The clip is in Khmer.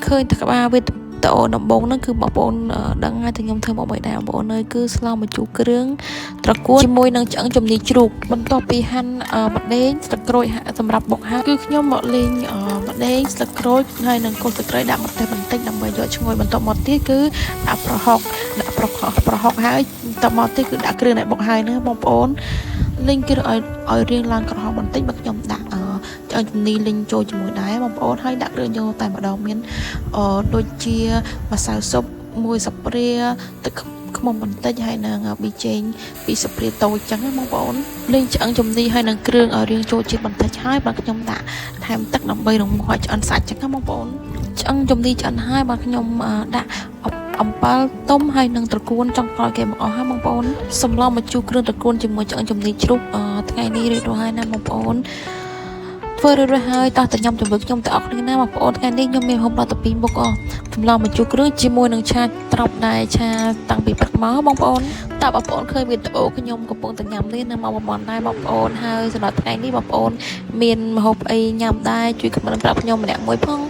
เคยแต่ว่าวิธีតអូនដំបងហ្នឹងគឺបងប្អូនដឹងហើយតែខ្ញុំធ្វើមកបីដែរបងប្អូនអើយគឺស្លម្ជូរគ្រឿងត្រកួនជាមួយនឹងឆ្អឹងជំនីជ្រូកបន្ទាប់ពីហាន់ម្ដេងស្លឹកក្រូចសម្រាប់បុកហាន់គឺខ្ញុំមកលេងម្ដេងស្លឹកក្រូចហើយនឹងគល់ស្លឹកគ្រៃដាក់ម្ទេសបន្តិចដើម្បីយកឈ្ងុយបន្ទាប់មកទៀតគឺដាក់ប្រហុកហើយបន្ទាប់មកទៀតគឺដាក់គ្រឿងដែលបុកហើយហ្នឹងបងប្អូនលេងគ្រឿងឲ្យរៀងឡើងក្រហមបន្តិចបើខ្ញុំដាក់ឆ្អឹងជំនីលីងចូលជាមួយដែរបងប្អូនហើយដាក់គ្រឿងយកតែម្ដងមានដូចជាម្សៅស៊ុបមួយស្លាបព្រាទឹកខ្មុំបន្តិចហើយនឹងប៊ីចេង2ស្លាបព្រាតូចចឹងណាបងប្អូនលេងឆ្អឹងជំនីហើយនឹងគ្រឿងឲ្យរៀងចូលជាតិបន្តិចហើយបាទខ្ញុំដាក់ថែមទឹកដើម្បីរំងាស់ឆ្អិនសាច់ចឹងណាបងប្អូនឆ្អឹងជំនីឆ្អិនហើយបាទខ្ញុំដាក់អំប៉ាល់ទុំហើយនឹងត្រកួនចុងក្រោយគេមកអស់ហើយបងប្អូនសម្លម្ជូរគ្រឿងត្រកួនជាមួយឆ្អឹងជំនីជ្រូកថ្ងៃនេះរៀបរយហើយណាបងប្អូនធ្វើរួចហើយតោះតែញ៉ាំជាមួយខ្ញុំទាំងអស់គ្នាណាបងប្អូនថ្ងៃនេះខ្ញុំមានហូបដល់12មុខសម្លម្ជូរគ្រឿងជាមួយនឹងឆាត្រប់ដែរឆាតាំងពីព្រឹកមកបងប្អូនតើបងប្អូនឃើញវីដេអូខ្ញុំកំពុងតែញ៉ាំនេះនៅមកប្រហែលដែរបងប្អូនហើយសម្រាប់ថ្ងៃនេះបងប្អូនមានម្ហូបអីញ៉ាំដែរជួយខមមិនប្រាប់ខ្ញុំម្នាក់មួយផង